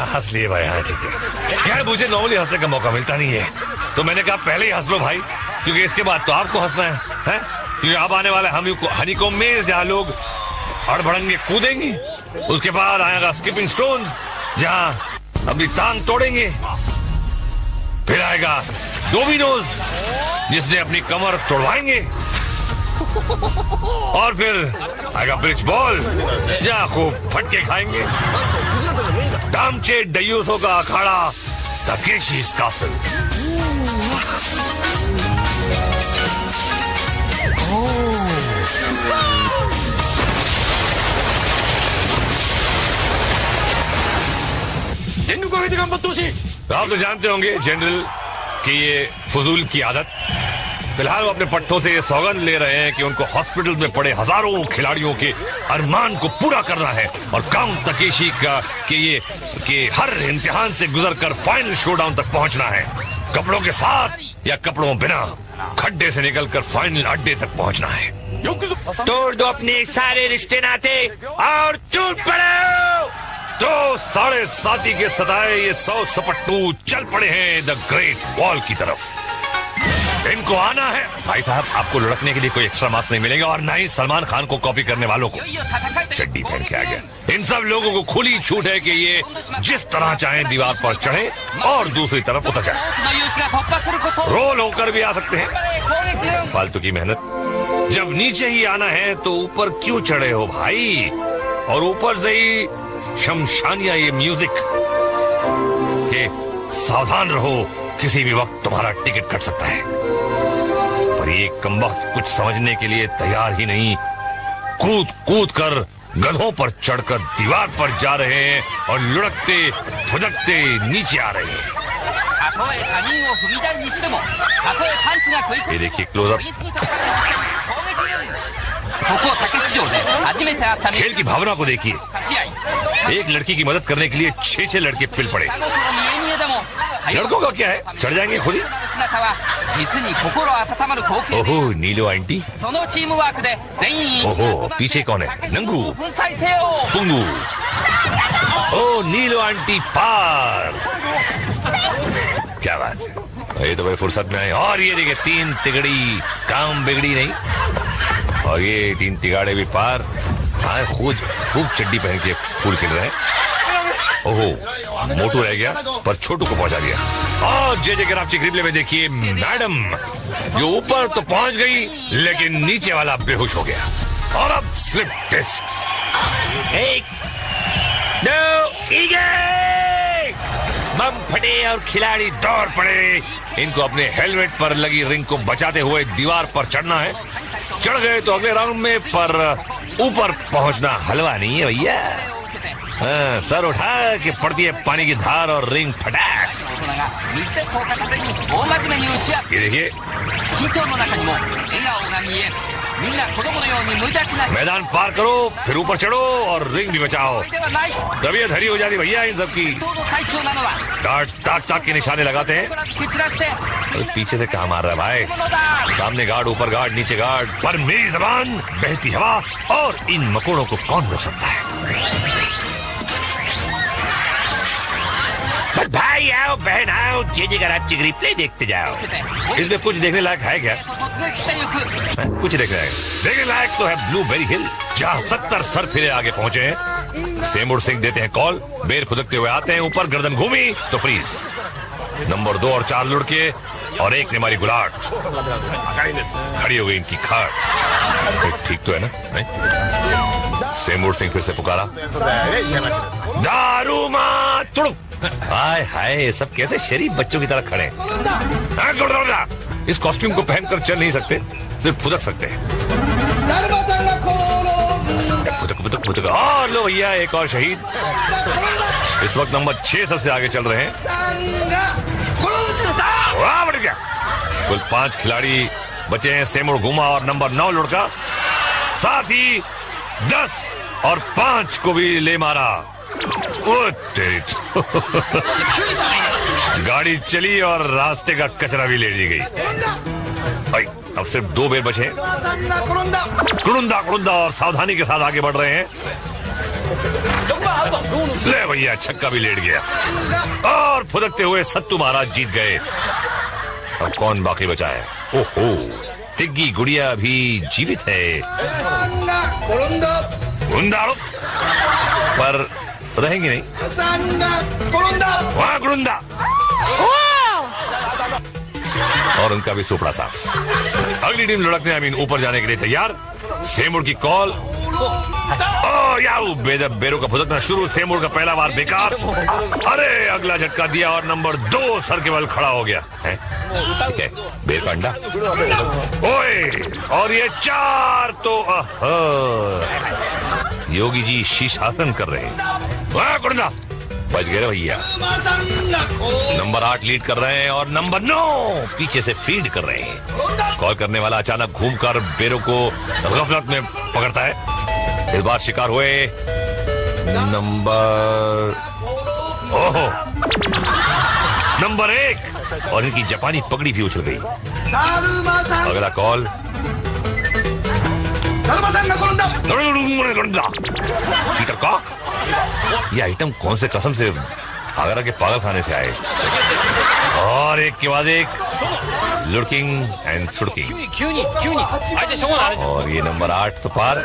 हंस लिए भाई। हाँ ठीक है। खैर मुझे नॉर्मली हंसने का मौका मिलता नहीं है, तो मैंने कहा पहले ही हंस लो भाई, क्योंकि इसके बाद तो आपको हंसना है? क्योंकि अब आने वाला हनीकॉम्ब में जहाँ लोग अड़बड़ंगे कूदेंगे, उसके बाद आएगा स्किपिंग स्टोन्स जहाँ अपनी टांग तोड़ेंगे, फिर आएगा डोमिनोज जिसने अपनी कमर तोड़वाएंगे, और फिर आएगा ब्रिज बॉल जहाँ खूब फटके खाएंगे। दामचे डयूसों का अखाड़ा तकेशी's castle। आप तो जानते होंगे जनरल कि ये फजूल की आदत। फिलहाल वो अपने पट्टों से ये सौगंध ले रहे हैं कि उनको हॉस्पिटल में पड़े हजारों खिलाड़ियों के अरमान को पूरा करना है और काउंट तकेशी का कि हर इम्तिहान से गुजरकर फाइनल शोडाउन तक पहुंचना है, कपड़ों के साथ या कपड़ों बिना, खड्डे से निकलकर फाइनल अड्डे तक पहुंचना है। तोड़ दो अपने सारे रिश्ते नाते और टूट पड़ो। तो 7.5 के सताए ये 100 सपट्टू चल पड़े हैं द ग्रेट वॉल की तरफ। इनको आना है। भाई साहब आपको लुढ़कने के लिए कोई एक्स्ट्रा मार्क्स नहीं मिलेगा, और ना ही सलमान खान को कॉपी करने वालों को। चड्डी पहन के आ गया। इन सब लोगों को खुली छूट है कि ये जिस तरह चाहे दीवार पर चढ़े और दूसरी तरफ उतर जाए। रोल होकर भी आ सकते हैं। फालतू की मेहनत। जब नीचे ही आना है तो ऊपर क्यों चढ़े हो भाई? और ऊपर से ही शमशानिया ये म्यूजिक के सावधान रहो, किसी भी वक्त तुम्हारा टिकट कट सकता है। पर ये कमबख्त कुछ समझने के लिए तैयार ही नहीं, कूद कूद कर गधों पर चढ़कर दीवार पर जा रहे हैं और लुढ़कते फुदकते नीचे आ रहे हैं। ये देखिए क्लोजअप। खेल की भावना को देखिए। एक लड़की की मदद करने के लिए 6 लड़के पिल पड़े। लड़कों का क्या है, चढ़ जाएंगे खुद ही। ओहो नीलो आंटी। ओहो पीछे कौन है? नंगू पुंगू। ओ नीलो आंटी पार। क्या बात है, ये तो भाई फुर्सत में आए। और ये देखिए 3 तिगड़ी, काम बिगड़ी नहीं। और ये 3 तिगाड़े भी पार। हाँ खूब चड्डी पहन के फूल खिल रहे हैं। ओहो मोटू रह गया पर छोटू को पहुंचा दिया। और जे कराची क्रिबले में देखिए मैडम, जो ऊपर तो पहुंच गई लेकिन नीचे वाला बेहोश हो गया। और अब स्लिप टेस्ट। 1 2 बम फटे और खिलाड़ी दौड़ पड़े। इनको अपने हेलमेट पर लगी रिंग को बचाते हुए दीवार पर चढ़ना है। चढ़ गए तो अगले राउंड में, पर ऊपर पहुंचना हलवा नहीं है भैया। हाँ, सर उठा के पड़ती है पानी की धार और रिंग फटाक। ये देखिए मैदान पार करो, फिर ऊपर चढ़ो और रिंग भी बचाओ। तबीयत हरी हो जाती भैया इन सब की। गार्ड्स ताक के निशाने लगाते हैं। पीछे से कहाँ मार रहा है भाई? सामने गार्ड, ऊपर गार्ड, नीचे गार्ड। पर मेरी जबान, बहती हवा और इन मकोड़ों को कौन रोक सकता है? भाई आओ बहन आओ, जे कराची रिप्ले देखते जाओ। इसमें कुछ देखने लायक है क्या? कुछ देखने लायक तो है ब्लूबेरी हिल, जहाँ 70 सर फिरे आगे पहुंचे हैं। सेमुर सिंह देते हैं कॉल, बेर फुदकते हुए आते हैं ऊपर, गर्दन घूमी तो फ्रीज। नंबर 2 और 4 लुढ़के और एक ने मारी गुलाट। खड़ी हो गई इनकी खाट। ठीक तो है ना? सेमुर सिंह फिर से पुकारा, दारू मात तुड़ुक। हाय हाय, सब कैसे शरीफ बच्चों की तरह खड़े। इस कॉस्ट्यूम को पहनकर चल नहीं सकते, सिर्फ फुदक सकते हैं। फुदक। और लो भैया एक और शहीद। इस वक्त नंबर 6 सबसे आगे चल रहे हैं। कुल 5 खिलाड़ी बचे हैं, सेमुड़ गुमा और नंबर 9 लुढ़का, साथ ही 10 और 5 को भी ले मारा। ओ तेरी गाड़ी चली और रास्ते का कचरा भी ले ली गई। भाई अब सिर्फ 2 बेर बचे, कुड़ुंदा और सावधानी के साथ आगे बढ़ रहे हैं। ले भैया, छक्का भी लेट गया और फुदकते हुए सत्तू महाराज जीत गए। अब कौन बाकी बचा है? ओहो, तिग्गी गुड़िया भी जीवित है, पर रहेंगे नहीं। वहां गुड़ुंदा और उनका भी सुपड़ा साफ। अगली टीम लुढ़कने ऊपर जाने के लिए तैयार। सेमुड़ की कॉल, बेरो का फुदकना शुरू। सेमुड़ का पहला बार बेकार। अरे अगला झटका दिया और नंबर 2 सर के बल खड़ा हो गया है। ठीक है, बेर का अंडा। ओए, और ये 4 तो योगी जी शीर्षासन कर रहे हैं। गुड़ना बच गए भैया। नंबर 8 लीड कर रहे हैं और नंबर 9 पीछे से फीड कर रहे हैं। कॉल करने वाला अचानक घूमकर बेरों को गफलत में पकड़ता है। इस बार शिकार हुए नंबर 1 और इनकी जापानी पगड़ी भी उछल गई। अगला कॉल, चीटर कॉक। ये आइटम कौन से कसम से आगरा के पागल खाने से आए। और एक के बाद एक लुड़किंग एंड सुड़किंग। और ये नंबर 8 तो पार,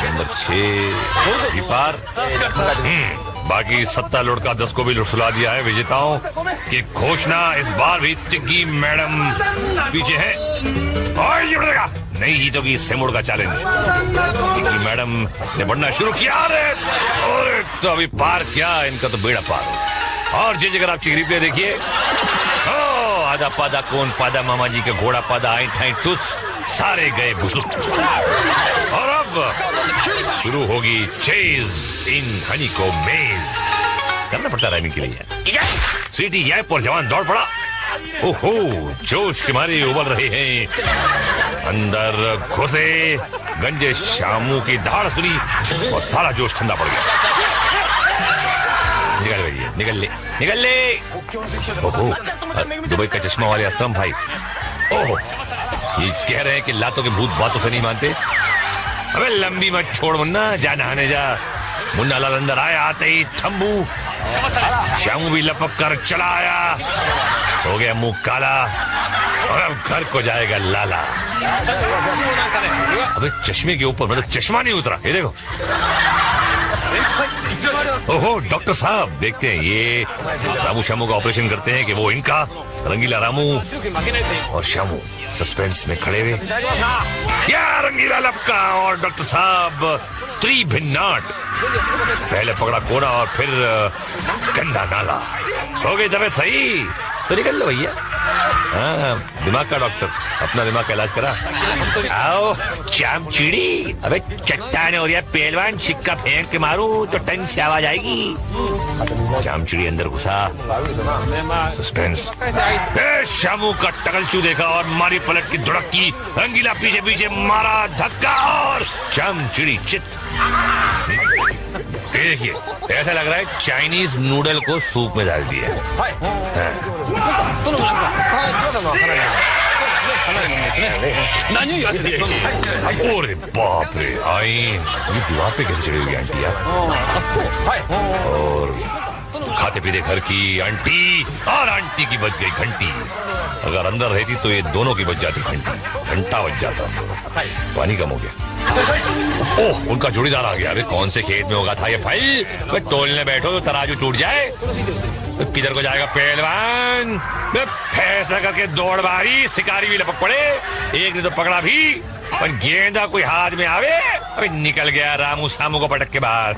नंबर 6 भी पार। बाकी 17 लुड़का 10 को भी लुड़सुला दिया है। विजेताओं की घोषणा इस बार भी टिग्गी मैडम पीछे है और ये बढ़ेगा। नहीं जीतोगी सेमुड़ का चैलेंज। टिग्गी मैडम ने बढ़ना शुरू किया। और तो अभी पार क्या, इनका तो बेड़ा पार। और जी अगर आपकी रिप्ले देखिए, आधा पादा कौन पादा, मामा जी का घोड़ा पादा, आई ठाई टुस, सारे गए बुजुर्ग। और अब शुरू होगी चेज इन हनी को मेज। करना पड़ता राइमिंग के लिए। सीटी गैप और जवान दौड़ पड़ा। ओहो, जोश के मारे उबल रहे हैं। अंदर घुसे, गंजे शामू की धाड़ सुनी और सारा जोश ठंडा पड़ गया। निकल भैया, निकल ले। ओहो, दुबई का चश्मा वाले असलम भाई। ओहो, ये कह रहे हैं कि लातों के भूत बातों से नहीं मानते। अबे लंबी मत छोड़ मुन्ना, जा नहाने जा। मुन्ना लाल अंदर आया, आते ही थम्बू शामू भी लपक कर चला आया। हो गया मुंह काला और अब घर को जाएगा लाला। अबे चश्मे के ऊपर मतलब चश्मा नहीं उतरा, ये देखो। ओहो डॉक्टर साहब, देखते हैं ये रामू शामू का ऑपरेशन करते हैं कि वो इनका। रंगीला रामू और शामू सस्पेंस में खड़े हुए। या रंगीला लपका और डॉक्टर साहब त्रिभिन्नाट। पहले पकड़ा कोना और फिर गंदा नाला। हो गई तबीयत सही तो निकल लो भैया। हाँ, दिमाग का डॉक्टर, अपना दिमाग का इलाज करा। आओ चाम चिड़ी। अबे चट्टान हो रहा पहलवान, सिक्का फेंक के मारू तो टंग से आवाज आएगी। चाम चिड़ी अंदर घुसा। सस्पेंस। शामू का टकलचू देखा और मारी पलट की धुड़क की। रंगीला पीछे पीछे मारा धक्का और चाम चिड़ी चित। देखिए, ऐसा लग रहा है चाइनीज नूडल को सूप में डाल दिया। अरे बाप रे, आई ये दीवार पे कैसे चढ़ी हुई आंटी यार। और खाते पीते घर की आंटी और आंटी की बज गई घंटी। अगर अंदर रहती तो ये दोनों की बज जाती घंटी, घंटा बज जाता। पानी कम हो गया। ओह, उनका जोड़ीदार आ गया। अबे कौन से खेत में होगा था ये भाई? तोलने बैठो तो तराजू टूट जाए। किधर को जाएगा पहलवान? फैसला करके दौड़ मारी, शिकारी भी लपक पड़े। एक ने तो पकड़ा भी, पर गेंदा कोई हाथ में आवे। अबे निकल गया रामू सामू को पटक के बाहर।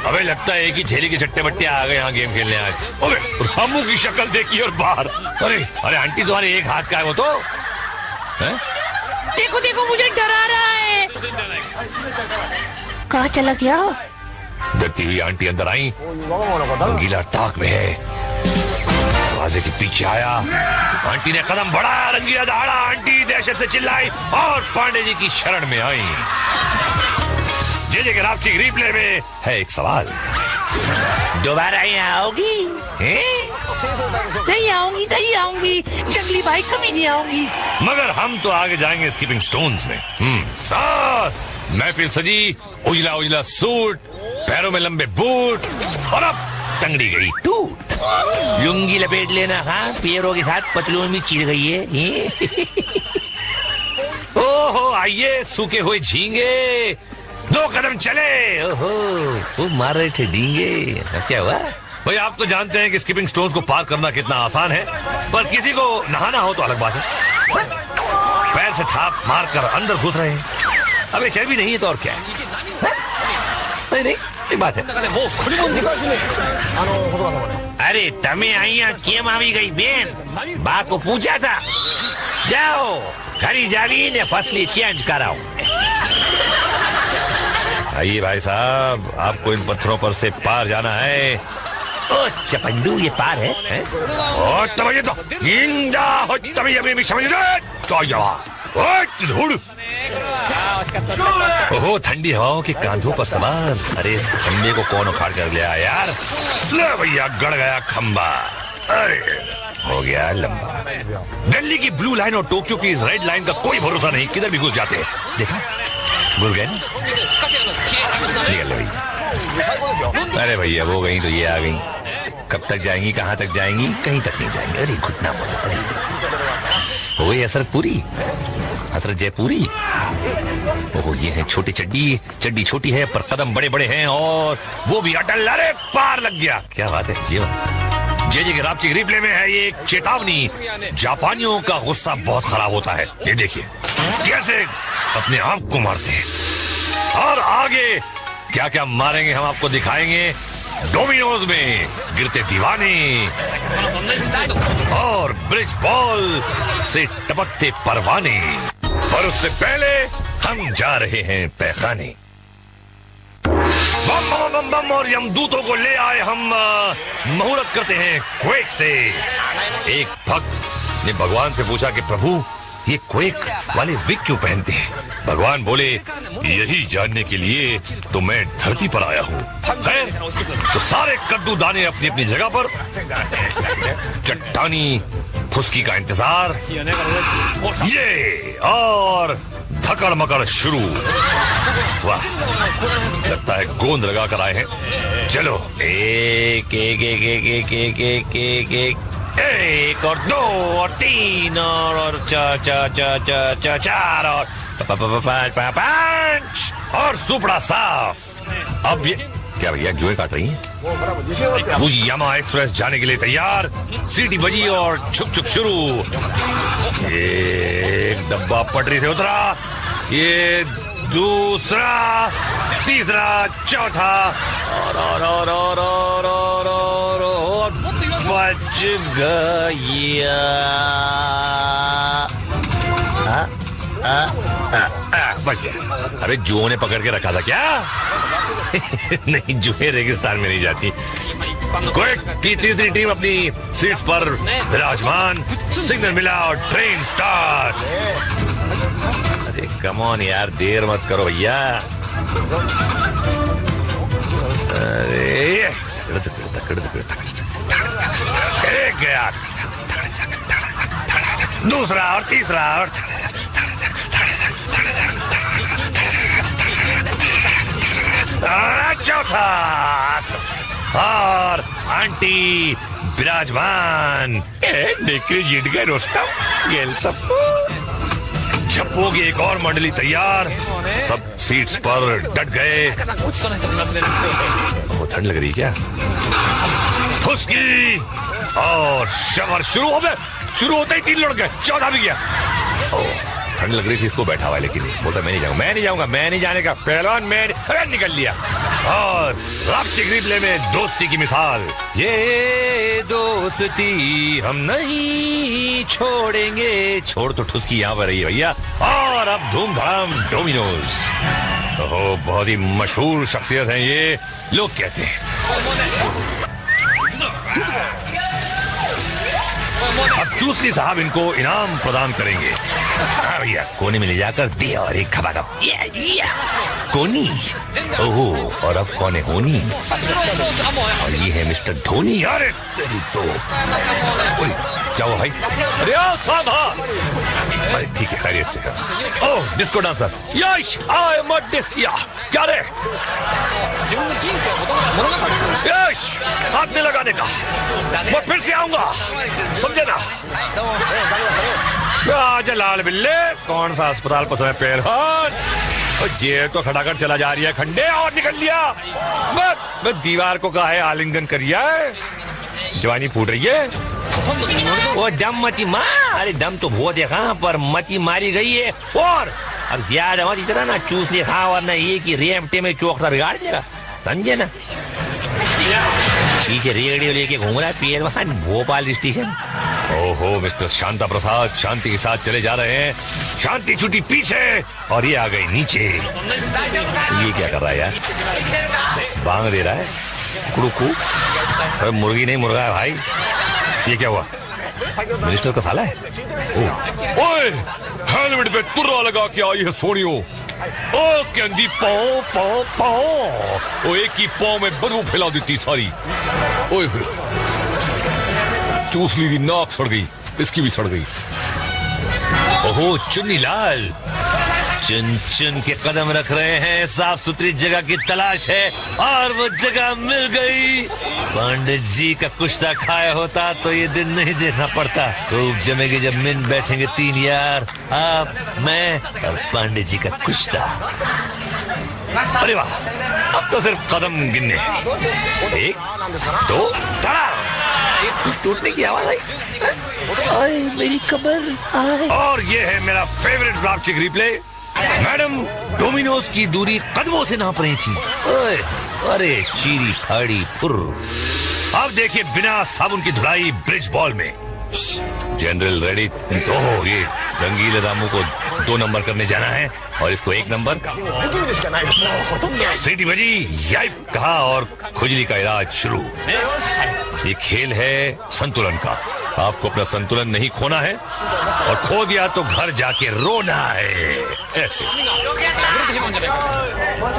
अबे लगता है कि झेली के चट्टे बट्टे आ गए यहाँ गेम खेलने आज। अबे रामू की शक्ल देखी और बाहर। अरे आंटी तुम्हारे एक हाथ का है वो तो है? देखो देखो, मुझे डरा रहा है। कहाँ चला गया? डरती हुई आंटी अंदर आई। रंगीला ताक में है। दरवाजे के पीछे आया। आंटी ने कदम बढ़ाया, रंगीला दहाड़ा आंटी दहशत से चिल्लाई और पांडे जी की शरण में आई। जे के राफ्टिंग रिप्ले में है एक सवाल, दोबारा यहाँ आओगी? नहीं आऊंगी, नहीं आऊंगी, जंगली भाई कभी नहीं आऊंगी। मगर हम तो आगे जाएंगे स्कीपिंग स्टोन्स में। महफिल सजी, उजला उजला सूट, पैरों में लंबे बूट और अब टंगड़ी गई टूट। लुंगी लपेट लेना, हाँ, पैरों के साथ पतलून में चिर गई है। ओहो आइए सूखे हुए झींगे, 2 कदम चले। ओहो, वो मार रहे थे डींगे। अब क्या हुआ? भाई आप तो जानते हैं कि स्कीपिंग स्टोन्स को पार करना कितना आसान है, पर किसी को नहाना हो तो अलग बात है। पैर से थाप मारकर अंदर घुस रहे हैं। अबे चर्बी नहीं है तो और क्या है? नहीं नहीं, एक बात है। अरे तमें आइया केम आवी गई बेन? बा को पूछा था, जाओ घरी जावी ने फसली चेंज कराओ। आइए भाई साहब, आपको इन पत्थरों पर से पार जाना है। ओ चपंडू, ये पार है? और तभी तो इंदा हो, तभी अभी भी समझ गए तो धूड़। ओहो ठंडी हवाओं के कांधों पर सवार। अरे इस खंबे को कौन उखाड़ कर लिया यार? ले भैया, गड़ गया खंबा, अरे हो गया लंबा। दिल्ली की ब्लू लाइन और टोक्यो की इस रेड लाइन का कोई भरोसा नहीं, किधर भी घुस जाते हैं। देखा, घुस गए ना? निकल भैया। अरे भैया वो गई तो ये आ गई। कब तक जाएंगी, कहाँ तक जाएंगी? कहीं तक नहीं जाएंगे। अरे घुटना बोला, अरे हो गई हसरत पूरी, हसरत जयपुरी। ओहो ये है छोटी चड्डी, चड्डी छोटी है पर कदम बड़े बड़े हैं और वो भी अटल। अरे पार लग गया, क्या बात है जीवन। जे के राफ्टिंग रिप्ले में है ये एक चेतावनी। जापानियों का गुस्सा बहुत खराब होता है, ये देखिए कैसे अपने आप को मारते हैं। और आगे क्या क्या मारेंगे हम आपको दिखाएंगे। डोमिनोज में गिरते दीवाने और ब्रिज बॉल से टपकते परवाने। पर उससे पहले हम जा रहे हैं पैखाने। बम बम बम बम और यमदूतों को ले आए हम। मुहूर्त करते हैं क्वेक से। एक भक्त ने भगवान से पूछा कि प्रभु ये क्वेक वाले विग क्यों पहनते हैं? भगवान बोले यही जानने के लिए तो मैं धरती पर आया हूँ। तो सारे कद्दू दाने अपनी अपनी जगह पर, चट्टानी फुसकी का इंतजार, ये और धकड़ मकड़ शुरू। वाह, लगता है गोंद लगा कर आए हैं। चलो एक एक एक एक एक एक एक एक एक एक और 2 और 3 और 4 और 5 और सुपड़ा साफ। अब ये क्या भैया जुए काट रही हैं? फुजियामा एक्सप्रेस जाने के लिए तैयार। सीटी बजी और छुक छुक शुरू। एक डब्बा पटरी से उतरा, ये दूसरा, तीसरा, चौथा और बच गया। बच गया। अरे जुओं ने पकड़ के रखा था क्या? नहीं, जुए रेगिस्तान में नहीं जाती। क्वेक की तीसरी टीम अपनी सीट्स पर विराजमान। सिग्नल मिला और ट्रेन स्टार्ट। अरे कम ऑन यार, देर मत करो भैया। अरे एक गया, दूसरा और तीसरा और चौथा और आंटी विराजमान। निकली जीत गए रोस्टम गेल सब। झप्पो की एक और मंडली तैयार, सब सीट्स पर डट गए। वो ठंड लग रही क्या? फुसकी और शवर शुरू हो गए। शुरू होते ही 3 लड़ गए, 14 भी गया। ठंड लग रही थी इसको, बैठा हुआ लेकिन बोलता मैं नहीं जाऊंगा, मैं नहीं जाऊंगा, मैं नहीं जाने का। पहलवान मैं निकल लिया। और राफ्टिंग रिप्ले में दोस्ती की मिसाल। ये दोस्ती हम नहीं छोड़ेंगे। छोड़ तो ठुसकी यहाँ पर रही है भैया। और अब धूमधाम डोमिनोज। ओहो बहुत ही मशहूर शख्सियत है ये, लोग कहते हैं। चूसली साहब इनको इनाम प्रदान करेंगे। हाँ भैया, कोने में ले जाकर दे और एक खबा दो। कोनी, ओहो, और अब कौन है होनी? और ये है मिस्टर धोनी। अरे तेरी तो, क्या हुआ भाई? अरे साहब, अरे ठीक है, खैरियत से। ओह, डिस्को डांसर, यश, आई मत डिस, या क्या रे? यश, हाथ नहीं लगाने का, मैं फिर से आऊंगा, समझे ना? आजा लाल बिल्ले, कौन सा अस्पताल पसंद है पहलवान? ये तो खड़ाकर चला जा रही है खंडे, और निकल लिया। मैं दीवार को कहा है आलिंगन करिया है, जवानी फूट रही है। वो दम मती मार, अरे दम तो बहुत देखा पर मती मारी गई है। और अब ज्यादा मत इतना ना चूस ले खा, और ना ये कि रेमटे में चौकसा बिगाड़ देगा, समझे ना? पीछे रेडियो लेके घूम रहा है पहलवान भोपाल स्टेशन। ओहो मिस्टर शांता प्रसाद शांति के साथ चले जा रहे हैं, शांति छुट्टी पीछे और ये आ गई नीचे। ये क्या कर रहा है यार? बांग दे रहा है, कुड़ुकू। अरे मुर्गी नहीं मुर्गा है भाई। ये क्या हुआ? मिनिस्टर का साला है? ओए, हेलमेट पे तुर्रा लगा के आई है सोनियो। ओ कहती पाओ पाओ पाओ, ओ एक ही पाओ में बदबू फैला देती सारी। ओए चूस ली थी, नाक सड़ गई, इसकी भी सड़ गई। ओहो चुन्नी लाल, चुन चुन के कदम रख रहे हैं, साफ सुथरी जगह की तलाश है और वो जगह मिल गई। पंडित जी का कुश्ता खाया होता तो ये दिन नहीं देखना पड़ता। खूब जमेगी जब मिल बैठेंगे तीन यार, आप, मैं और पंडित जी का कुश्ता। अरे वाह, अब तो सिर्फ कदम गिनने। एक, दो, धड़ा, कुछ टूटने की आवाज आई, मेरी कमर। और ये है मेरा favourite drastic replay. Madam Domino's की दूरी कदमों से नाप रही थी। अरे चीरी फाड़ी फुर। अब देखिए बिना साबुन की धुलाई ब्रिज बॉल में। General ready. ओह, ये रंगीले रामू को 2 नंबर करने जाना है और इसको 1 नंबर। सीटी बजी, याइप कहा और खुजली का इलाज शुरू। ये खेल है संतुलन का। आपको अपना संतुलन नहीं खोना है और खो दिया तो घर जाके रोना है। ऐसे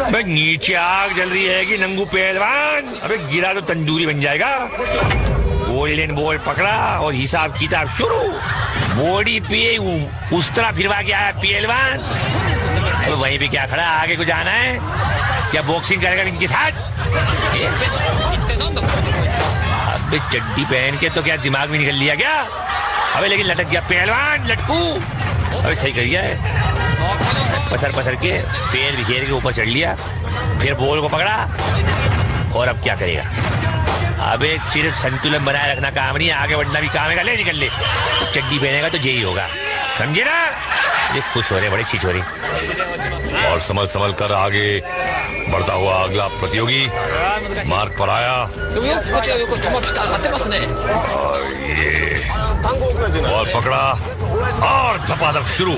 भाई, नीचे आग जल रही है कि नंगू पहलवान? अबे गिरा तो तंदूरी बन जाएगा। गोल्डन बॉल पकड़ा और हिसाब किताब शुरू। बॉडी पे उस तरह फिरवा के आया पहलवान। तो वहीं पे क्या खड़ा, आगे को जाना है क्या? बॉक्सिंग करेगा इनके साथ? अबे चड्डी पहन के तो क्या दिमाग में निकल लिया क्या? अबे लेकिन लटक गया पहलवान, लटकू। अबे सही कर गया है, पसर पसर के फेर बिखेर के ऊपर चढ़ लिया, फिर बॉल को पकड़ा। और अब क्या करेगा? अबे सिर्फ संतुलन बनाए रखना काम नहीं, आगे बढ़ना भी काम है। ले निकल ले, चड्डी पहनेगा तो यही होगा, समझे ना? ये खुश हो रहे, बड़े छिछोरी। और संभल संभल कर आगे बढ़ता हुआ अगला प्रतियोगी मार्ग पर आया। और ये बॉल पकड़ा और धपाधप शुरू।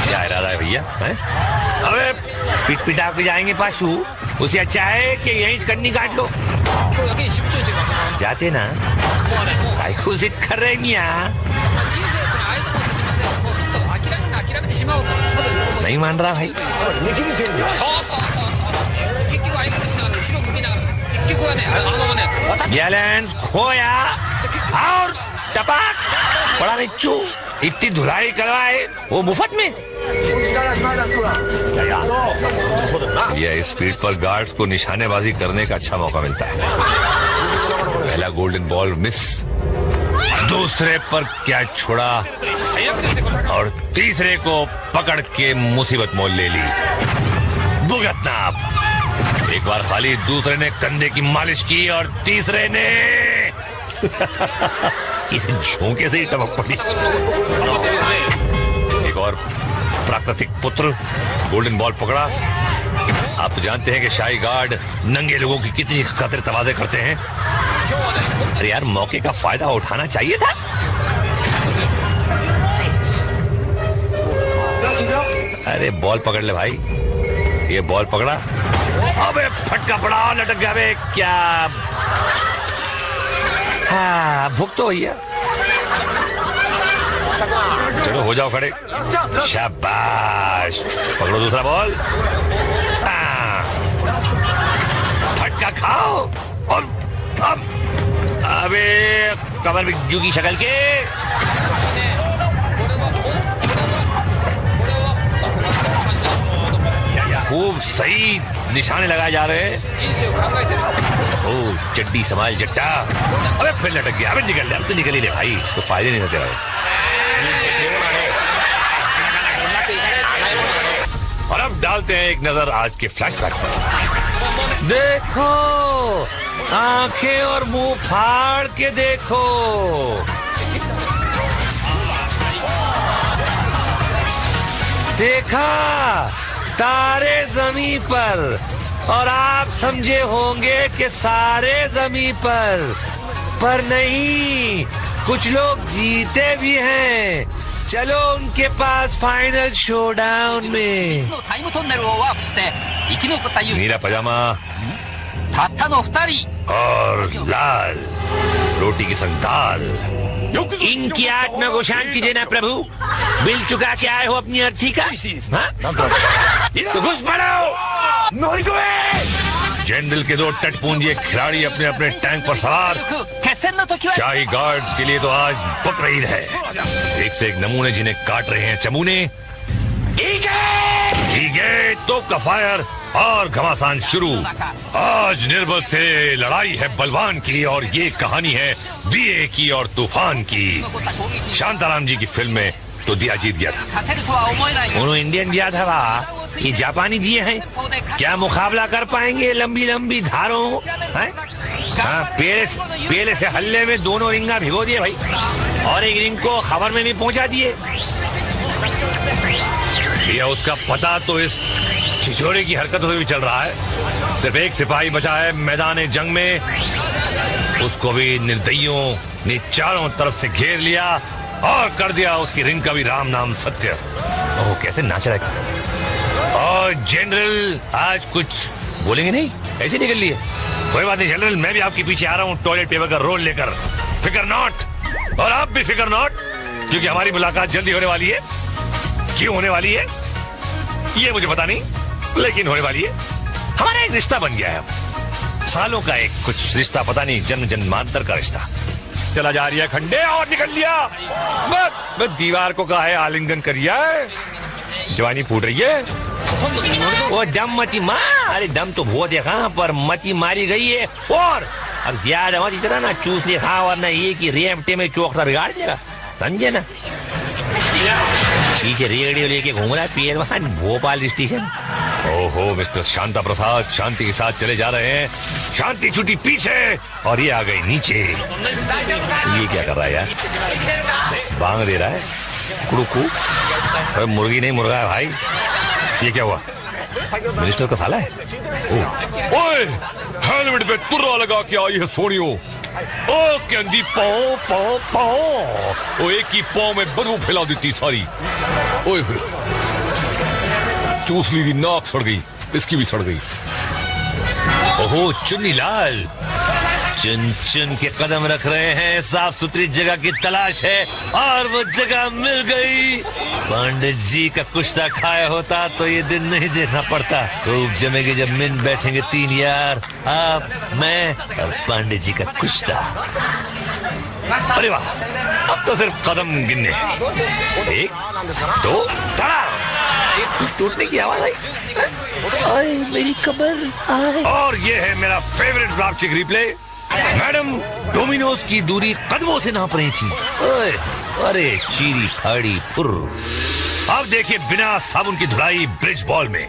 क्या इरादा है भैया? अबे पिट पिटा के जाएंगे पाशु, उसे अच्छा है कि यहीं कन्नी काट लो। जाते ना, काय खुशी कर रहे मियां? नहीं मान रहा भाई। बैलेंस खोया और टपाक बड़ा निच्चू। इतनी धुलाई करवाए वो मुफ्त में। यह स्पीड पर गार्ड्स को निशानेबाजी करने का अच्छा मौका मिलता है। पहला गोल्डन बॉल मिस, दूसरे पर कैच छोड़ा और तीसरे को पकड़ के मुसीबत मोल ले ली। भुगतना आप। एक बार खाली, दूसरे ने कंधे की मालिश की और तीसरे ने किसी झोंके से ही टपक पड़ी। एक और प्राकृतिक पुत्र गोल्डन बॉल पकड़ा। आप तो जानते हैं कि शाही गार्ड नंगे लोगों की कितनी खतर तवाज़े करते हैं। अरे यार, मौके का फायदा उठाना चाहिए था। अरे बॉल पकड़ ले भाई। ये बॉल पकड़ा, अबे फटका पड़ा, लटक गया। अबे क्या भूख तो भैया। चलो हो जाओ खड़े। शाबाश, पकड़ो दूसरा बॉल। फटका खाओ और अब अबे कमर बिज्जू की शक्ल के। खूब सही निशाने लगाए जा रहे हैं। ओ चड्डी संभाल जट्टा। अबे फिर लटक गया। अबे निकल ले, अब तो निकल ही ले भाई, तो फायदे नहीं होते रहे। और अब डालते हैं एक नजर आज के फ्लैशबैक पर। देखो, आंखें और मुंह फाड़ के देखो। देखा तारे जमीन पर, और आप समझे होंगे कि सारे जमीन पर नहीं, कुछ लोग जीते भी हैं। चलो उनके पास फाइनल शोडाउन में। नीला पजामा और लाल रोटी की संग दाल। इनकी आत्मा को शांति देना प्रभु। बिल चुका के आए हो अपनी अर्थी का, तो घुस पड़ो। जनरल के दो टटपूंजे खिलाड़ी अपने अपने टैंक पर सवार। शाही गार्ड्स के लिए तो आज बकरीद है। एक से एक नमूने जिन्हें काट रहे हैं चमूने। तोप का फायर और घमासान शुरू। आज निर्बल से लड़ाई है बलवान की, और ये कहानी है दिए की और तूफान की। शांताराम जी की फिल्म में तो दिया जीत गया था। उन्होंने इंडियन दिया था, वाह। ये जापानी दिए हैं, क्या मुकाबला कर पाएंगे लंबी लंबी धारों? हाँ, पेले से हल्ले में दोनों रिंगा भिगो दिए भाई, और एक रिंग को खबर में भी पहुंचा दिए। ये उसका पता तो इस छिछोरे की हरकतों से भी चल रहा है। सिर्फ एक सिपाही बचा है मैदान जंग में, उसको भी निर्दयियों ने चारों तरफ से घेर लिया और कर दिया उसकी रिंग का भी राम नाम सत्य। ओह, कैसे नाच रहा है। और जनरल आज कुछ बोलेंगे नहीं, ऐसे निकल लिए। कोई बात नहीं जनरल, मैं भी आपके पीछे आ रहा हूँ टॉयलेट पेपर का रोल लेकर। फिकर नॉट, और आप भी फिकर नॉट, क्योंकि हमारी मुलाकात जल्दी होने वाली है। क्यों होने वाली है ये मुझे पता नहीं, लेकिन होने वाली है। हमारा एक रिश्ता बन गया है, सालों का एक कुछ रिश्ता, पता नहीं जन्म जन्मांतर का रिश्ता। चला जा रही है खंडे, और निकल लिया। बस दीवार को कहा है आलिंगन करिए, जवानी फूट रही है। वो दम मती मार। अरे दम तो बहुत है कहाँ पर, मती मारी गई है। और अब ज्यादा मत इतना ना चूस ले खा, वरना ये कि रेमटे में चौकसा बिगाड़ देगा, समझे ना। पीछे रेडियो लेके घूम रहा है पहलवान भोपाल स्टेशन। ओहो मिस्टर शांता प्रसाद शांति के साथ चले जा रहे हैं। शांति छुट्टी पीछे और ये आ गई नीचे। ये क्या कर रहा है यार, बांग दे रहा है कुड़ुकू। मुर्गी नहीं मुर्गा है भाई। ये क्या हुआ, मिनिस्टर का साला है। ओए हेलमेट पे तुर्रा लगा के आई है सोनियो। ओ कैंडी पाओ पाओ पाओ, ओ एक ही पाओ में बदबू फैला देती सारी। ओए चूस ली थी, नाक सड़ गई, इसकी भी सड़ गई। ओहो चुन्नी लाल, चुन चुन के कदम रख रहे हैं, साफ सुथरी जगह की तलाश है, और वो जगह मिल गई। पंडित जी का कुश्ता खाया होता तो ये दिन नहीं देखना पड़ता। खूब जमेंगे जब मिल बैठेंगे तीन यार, आप मैं और पंडित जी का कुश्ता। अरे वाह, अब तो सिर्फ कदम गिनने। एक दो धड़ा, कुछ टूटने की आवाज आई। मेरी कमर। और ये है मेरा favourite drastic replay. Madam Domino's की दूरी कदमों से नाप रही थी। अरे चीरी फाड़ी फुर। अब देखिए बिना साबुन की धुलाई ब्रिज बॉल में।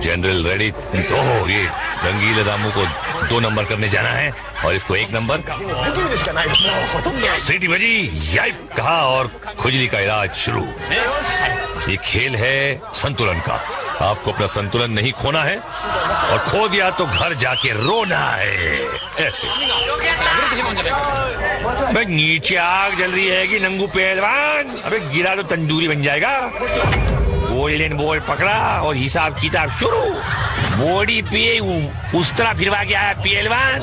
General ready. ओह ये रंगीले रामू को 2 नंबर करने जाना है और इसको 1 नंबर। सीटी बजी, याइप कहा और खुजली का इलाज शुरू। ये खेल है संतुलन का। आपको अपना संतुलन नहीं खोना है, और खो दिया तो घर जाके रोना है। ऐसे भाई नीचे आग जल रही है कि नंगू पहलवान। अबे गिरा तो तंदूरी बन जाएगा। गोल्डन बॉल पकड़ा और हिसाब किताब शुरू। बॉडी पे उस तरह फिरवा के आया पहलवान।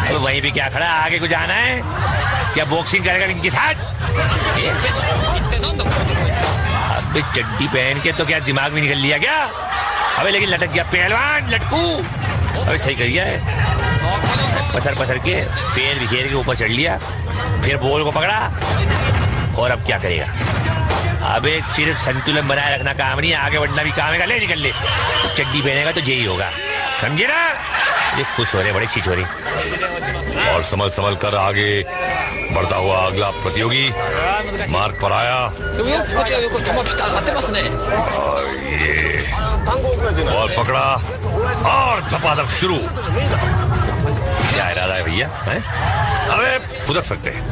तो वहीं पे क्या खड़ा, आगे को जाना है क्या? बॉक्सिंग करेगा इनके साथ? अबे चड्डी पहन के तो क्या दिमाग में निकल लिया क्या? अबे लेकिन लटक गया पहलवान, लटकू। अबे सही कर गया है, पसर पसर के फेर बिखेर के ऊपर चढ़ लिया, फिर बॉल को पकड़ा। और अब क्या करेगा? अबे सिर्फ संतुलन बनाए रखना काम नहीं, आगे बढ़ना भी काम है। ले निकल ले, चड्डी पहनेगा तो यही होगा, समझे ना? ये खुश हो रहे बड़े छिछोरे। और संभल संभल कर आगे बढ़ता हुआ अगला प्रतियोगी मार्ग पर आया। और ये बॉल पकड़ा और धपाधप शुरू। क्या इरादा है भैया? अबे फुदक सकते हैं,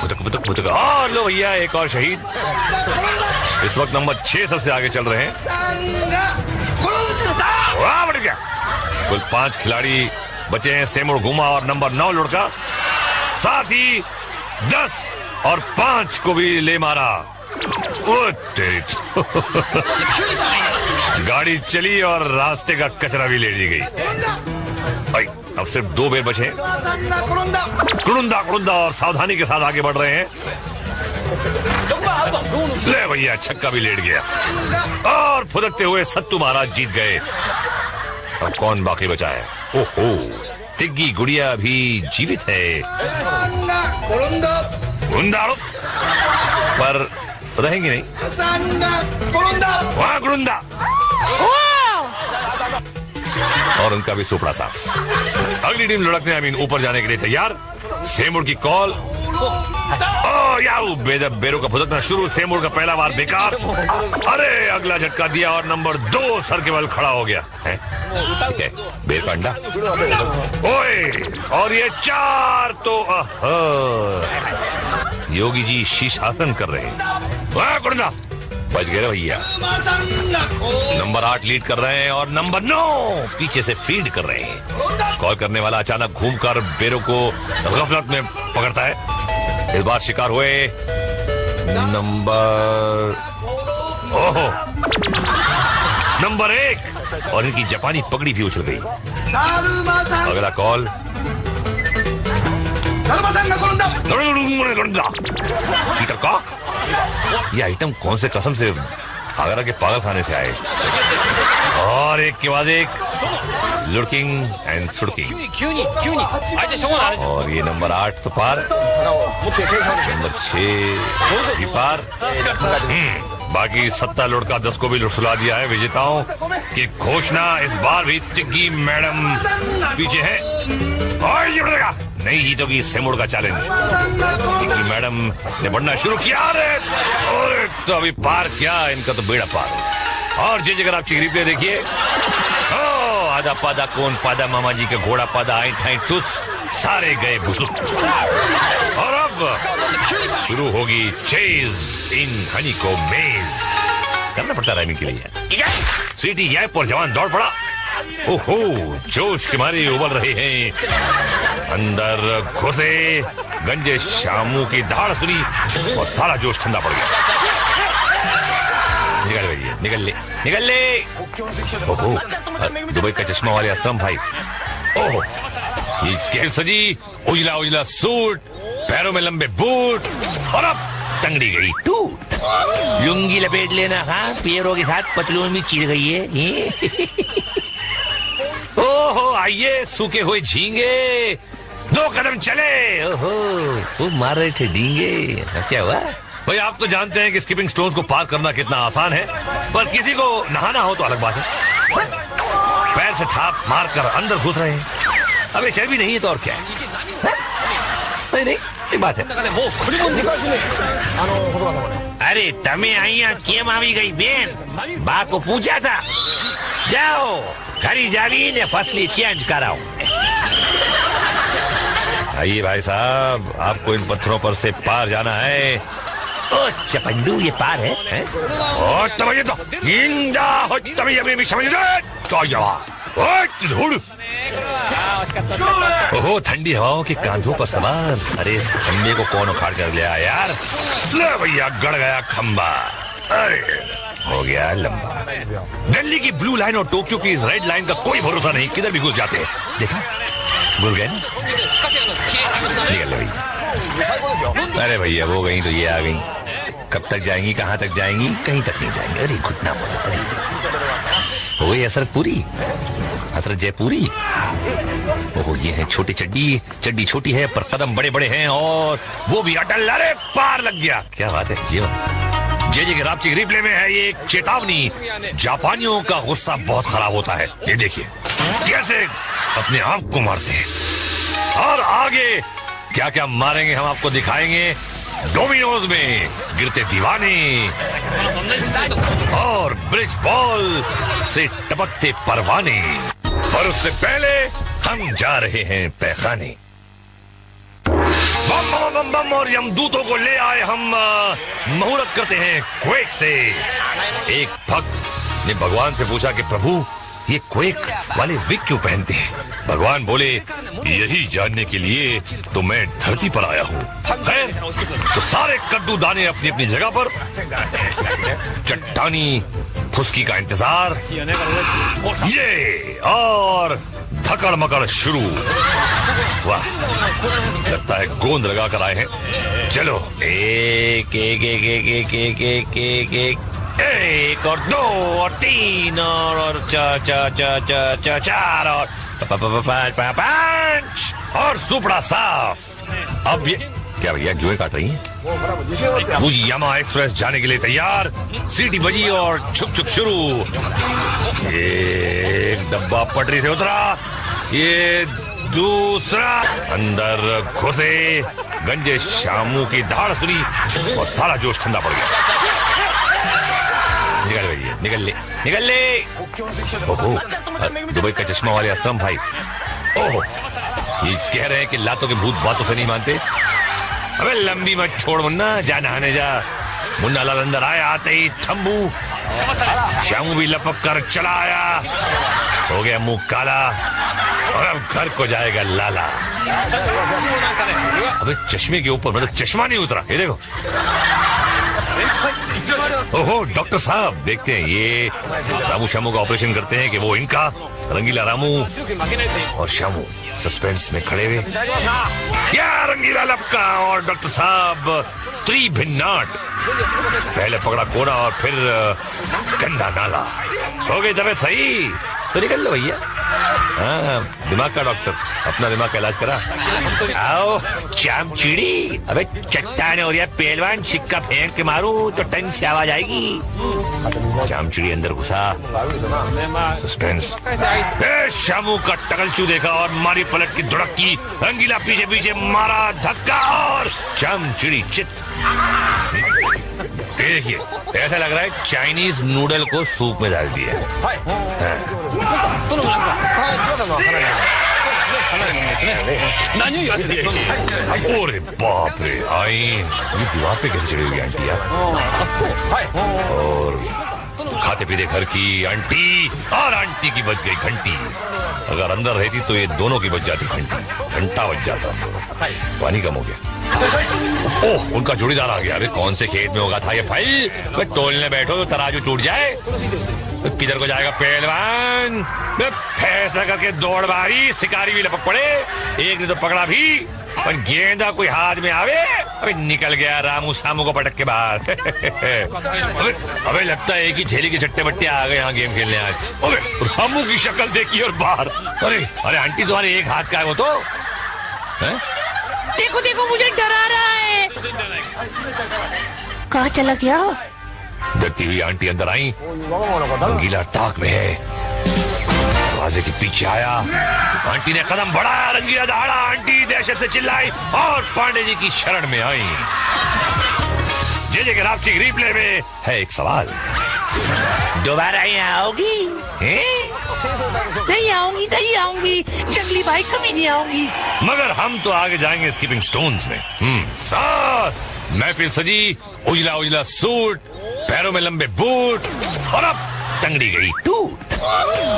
फुदक फुदक। और लो भैया, एक और शहीद। इस वक्त नंबर 6 सबसे आगे चल रहे हैं। वाह बढ़ गया। कुल 5 खिलाड़ी बचे हैं, सेमुर गुमा और नंबर 9 लुढ़का। साथ ही 10 और 5 को भी ले मारा। ओ तेरी गाड़ी चली और रास्ते का कचरा भी ले ली गई। भाई अब सिर्फ 2 बेर बचे। कुड़ुंदा कुड़ुंदा और सावधानी के साथ आगे बढ़ रहे हैं। ले भैया, छक्का भी लेट गया और फुदकते हुए सत्तू महाराज जीत गए। अब कौन बाकी बचा है? ओहो, तिग्गी गुड़िया भी जीवित है। गुंदारो पर रहेंगी नहीं। वहां गुंदा और उनका भी सुपड़ा साफ। अगली टीम लुढ़कने ऊपर जाने के लिए तैयार। सेमुर की कॉल। याऊ बेरो का फुदकना शुरू। सेमुर का पहला बार बेकार। अरे अगला झटका दिया और नंबर 2 सर के बल खड़ा हो गया है। बेर का अंडा। ओए, और ये 4 तो योगी जी शीर्षासन कर रहे हैं। गुड़ना बच गए भैया। नंबर 8 लीड कर रहे हैं और नंबर 9 पीछे से फीड कर रहे हैं। कॉल करने वाला अचानक घूमकर बेरो को गफलत में पकड़ता है। इस बार शिकार हुए नंबर 1 और इनकी जापानी पगड़ी भी उछल गई। अगला कॉल। Cheater cock. ये आइटम कौन से कसम से आगरा के पागल खाने से आए? और एक के बाद एक लुड़किंग एंड सुड़किंग। और ये नंबर 8 तो पार, नंबर 6 भी पार। बाकी 7 लुड़का 10 को भी लुड़सुला दिया है। विजेताओं की घोषणा इस बार भी टिग्गी मैडम पीछे है। और ये बढ़ेगा, नहीं जीतोगी सेमुर का चैलेंज। टिग्गी मैडम ने बढ़ना शुरू किया। अरे तो अभी पार क्या, इनका तो बेड़ा पार। और जी अगर आप रिप्ले देखिए, आधा पादा कौन पादा मामा जी का घोड़ा पादा आई ठाई टुस सारे गए बुजुर्ग। और अब शुरू होगी चेज इन हनी को मेज। करना पड़ता राइमिंग के लिए। सीटी गैप और जवान दौड़ पड़ा। ओहो, जोश के मारे उबल रहे हैं। अंदर घुसे, गंजे शामू की धाड़ सुनी और सारा जोश ठंडा पड़ गया। निकल भैया, निकल ले, निकल ले। ओहो, दुबई का चश्मा वाले असलम भाई। ओहो, ये केल सजी, उजला उजला सूट, पैरों में लंबे बूट और अब टंगड़ी गई टूट। लुंगी लपेट लेना। हाँ, पैरों के साथ पतलून भी चिर गई है। ओहो, आइए सूखे हुए झींगे, 2 कदम चले। ओहो, वो मार रहे थे डींगे। क्या हुआ भाई? आप तो जानते हैं कि स्किपिंग स्टोन्स को पार करना कितना आसान है, पर किसी को नहाना हो तो अलग बात है। पैर से थाप मारकर अंदर घुस रहे हैं। अब ये चर्बी नहीं है तो और क्या है? नहीं नहीं, एक बात है। अरे तमें आइया केम आवी गई बेन? बा को पूछा था, जाओ घरी जावी ने फसली चेंज कराओ। आइए भाई साहब, आपको इन पत्थरों पर से पार जाना है। ओ चपंडू, ये पार है? और तभी तो इंदा हो, तभी अभी भी समझ रहे तो धूड़। ओहो, ठंडी हवाओं के कांधों पर सवार। अरे इस खंबे को कौन उखाड़ कर लिया यार? ले भैया, गड़ गया खंबा। अरे हो गया लंबा। दिल्ली की ब्लू लाइन और टोक्यो की इस रेड लाइन का कोई भरोसा नहीं, किधर भी घुस जाते हैं। देखा, घुस गए ना। निकल ले भैया। अरे भैया वो गई तो ये आ गई। कब तक जाएंगी, कहाँ तक जाएंगी? कहीं तक नहीं जाएंगे। अरे घुटना बोला। अरे हो गई हसरत पूरी, हसरत जयपुरी। ओहो ये है छोटी चड्डी, चड्डी छोटी है पर कदम बड़े बड़े हैं और वो भी अटल। अरे पार लग गया, क्या बात है जीवन। जे के रापची रिप्ले में है ये एक चेतावनी। जापानियों का गुस्सा बहुत खराब होता है। ये देखिए कैसे अपने आप को मारते हैं। और आगे क्या क्या मारेंगे हम आपको दिखाएंगे। डोमिनोज में गिरते दीवाने और ब्रिज बॉल से टपकते परवाने। और उससे पहले हम जा रहे हैं पैखाने। बम बम बम बम और यमदूतों को ले आए हम। मुहूर्त करते हैं क्वेक से। एक भक्त ने भगवान से पूछा कि प्रभु ये क्वेक वाले विग क्यों पहनते हैं? भगवान बोले यही जानने के लिए तो मैं धरती पर आया हूँ। तो सारे कद्दू दाने अपनी अपनी जगह पर। चट्टानी फुसकी का इंतजार ये और धकड़ मकड़ शुरू। वाह लगता है गोंद लगा कर आए हैं। चलो एक एक एक एक एक एक एक एक एक एक और दो और तीन और चार और पांच और सुपड़ा साफ। अब ये क्या भैया जुए काट रही हैं? फुजियामा एक्सप्रेस जाने के लिए तैयार। सीटी बजी और छुक छुक शुरू। एक डब्बा पटरी से उतरा, ये दूसरा अंदर घुसे। गंजे शामू की धाड़ सुनी और सारा जोश ठंडा पड़ गया। निकल भैया निकल ले निकल ले। ओहो दुबई का चश्मा वाले असलम भाई। ओहो ये कह रहे हैं कि लातों के भूत बातों से नहीं मानते। अबे लंबी मत छोड़ मुन्ना, जा नहाने जा। मुन्ना लाल अंदर आया, आते ही थम्बू शामू भी लपक कर चला आया। हो गया मुंह काला और अब घर को जाएगा लाला। अबे चश्मे के ऊपर मतलब चश्मा नहीं उतरा। ये देखो। ओहो डॉक्टर साहब देखते हैं ये रामू शामू का ऑपरेशन करते हैं कि वो इनका। रंगीला रामू और शामू सस्पेंस में खड़े हुए। या रंगीला लपका और डॉक्टर साहब त्रिभिन्नाट। पहले पकड़ा कोना और फिर गंदा नाला। हो गई तबीयत सही तो निकल लो भैया। हाँ दिमाग का डॉक्टर अपना दिमाग का इलाज करा। आओ चाम चिड़ी। अबे चट्टान हो रहा पहलवान, सिक्का फेंक के मारू तो टन से आवाज आएगी। चाम चिड़ी अंदर घुसा। सस्पेंस। शामू का टकलचू देखा और मारी पलट की धुड़की। रंगीला पीछे पीछे मारा धक्का और चाम चिड़ी चित। देखिए ऐसा लग रहा है चाइनीज नूडल को सूप में डाल दिया। अरे बाप रे आई ये दीवार पे कैसे चढ़ी हुई आंटी यार। और खाते पीते घर की आंटी और आंटी की बज गई घंटी। अगर अंदर रहती तो ये दोनों की बज जाती घंटी। घंटा बज जाता। पानी कम हो गया। ओह उनका जोड़ीदार आ गया। अरे कौन से खेत में होगा था ये भाई? तोलने बैठो तो तराजू टूट जाए। किधर को जाएगा पहलवान? फैसला करके दौड़ मारी। शिकारी भी लपक पड़े। एक ने तो पकड़ा भी पर गेंदा कोई हाथ में आवे। अबे निकल गया रामू सामू को पटक के बाहर। अबे लगता है कि झेली के चट्टे बट्टे आ गए यहाँ गेम खेलने आज। अबे रामू की शक्ल देखी और बाहर। अरे अरे आंटी तुम्हारे एक हाथ का है वो तो है? देखो देखो मुझे डरा रहा है। कहाँ चला गया? डरती हुई आंटी अंदर आई। रंगीला ताक में है। दरवाजे के पीछे आया। आंटी ने कदम बढ़ाया। रंगीला दहाड़ा। आंटी दहशत से चिल्लाई और पांडे जी की शरण में आई। जे के रापची रिप्ले में है एक सवाल। दोबारा यहाँ आओगी? नहीं आऊंगी नहीं आऊंगी। जंगली भाई कभी नहीं आऊंगी। मगर हम तो आगे जाएंगे स्कीपिंग स्टोन्स में। महफिल सजी। उजला उजला सूट, पैरों में लंबे बूट और अब टंगड़ी गई टूट।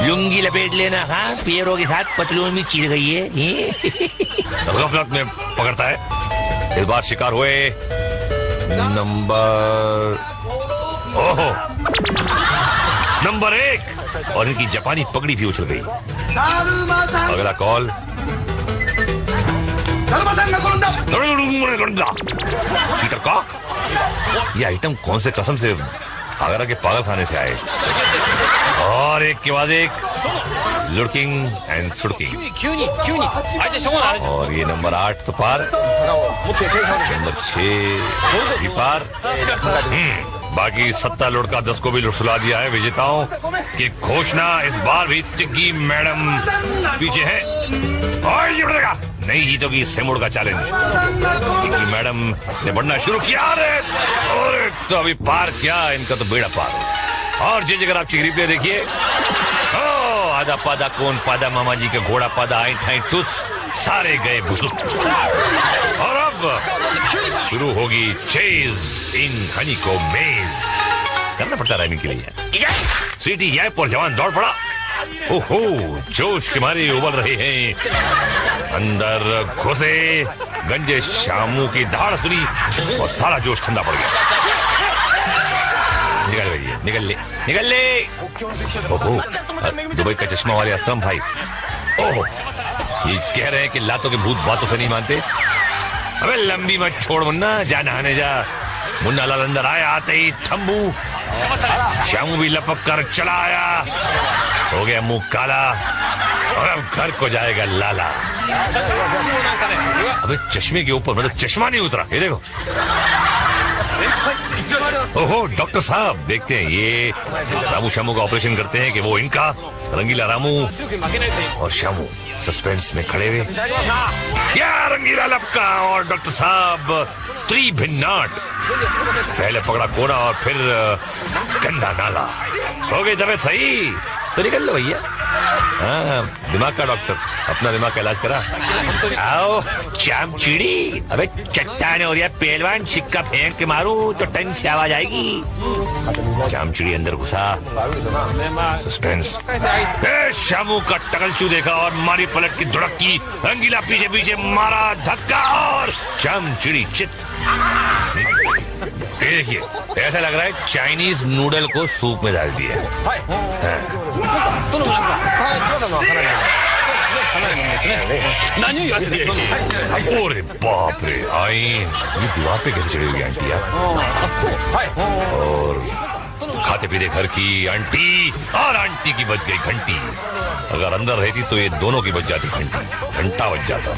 लुंगी लपेट लेना। हाँ पैरों के साथ पतलून भी चिर गई है। गफलत में पकड़ता है। इस बार शिकार हुए नंबर ओहो, नंबर 1 और इनकी जापानी पगड़ी भी उछल गई। अगला कॉल। चीटर कॉक, ये आइटम कौन से कसम से आगरा के पागल खाने से आए। और एक के बाद एक लुड़किंग एंड सुड़किंग। और ये नंबर 8 तो पार, नंबर 6 भी पार। बाकी 7 लुड़का 10 को भी लुटसुला दिया है विजेताओं की घोषणा। इस बार भी टिग्गी मैडम पीछे है और ये बढ़ेगा, नहीं जीतोगी सिमुड़ का चैलेंज। टिग्गी मैडम ने बढ़ना शुरू किया और तो अभी पार क्या, इनका तो बेड़ा पार। और जी अगर आप रिप्ले देखिए, आधा पादा कौन पादा मामा जी का घोड़ा पादा आई ठाई टुस सारे गए बुजुर्ग। और अब शुरू होगी चेज इन हनी को मेज। करना पड़ता राइमिंग के लिए। सीटी गैप और जवान दौड़ पड़ा। ओहो, जोश के मारे उबल रहे हैं। अंदर घुसे, गंजे शामू की धाड़ सुनी और सारा जोश ठंडा पड़ गया। निकल भैया, निकल ले। ओहो, दुबई का चश्मा वाले असलम भाई। ओहो, ये कह रहे हैं कि लातों के भूत बातों से नहीं मानते। अबे लंबी मत छोड़ मुन्ना, जा नहाने जा। मुन्ना लाल अंदर आया, आते ही थम्बू शामू भी लपक कर चला आया। हो गया मुंह काला और अब घर को जाएगा लाला। अबे चश्मे के ऊपर मतलब चश्मा नहीं उतरा, ये देखो। ओहो, डॉक्टर साहब देखते हैं ये रामू शामू का ऑपरेशन करते हैं कि वो इनका। रंगीला रामू और शामू सस्पेंस में खड़े हुए। या रंगीला लपका और डॉक्टर साहब त्रिभिन्नाट। पहले पकड़ा कोना और फिर गंदा नाला। हो गई तबीयत सही तो निकल लो भैया। हाँ, दिमाग का डॉक्टर, अपना दिमाग का इलाज करा। आओ चाम चिड़ी। अबे चट्टान हो रहा पहलवान, सिक्का फेंक के मारू तो टन से आवाज आएगी। चाम चिड़ी अंदर घुसा। सस्पेंस। शामू का टकलचू देखा और मारी पलट की धुड़क की। रंगीला पीछे पीछे मारा धक्का और चाम चिड़ी चित। ये देखिए, ऐसा लग रहा है चाइनीज नूडल को सूप में डाल दिया। अरे बाप रे, आई ये दीवार पे कैसे चढ़ी हुई आंटी यार। और खाते पीते घर की आंटी, और आंटी की बज गई घंटी। अगर अंदर रहती तो ये दोनों की बज जाती घंटी, घंटा बज जाता।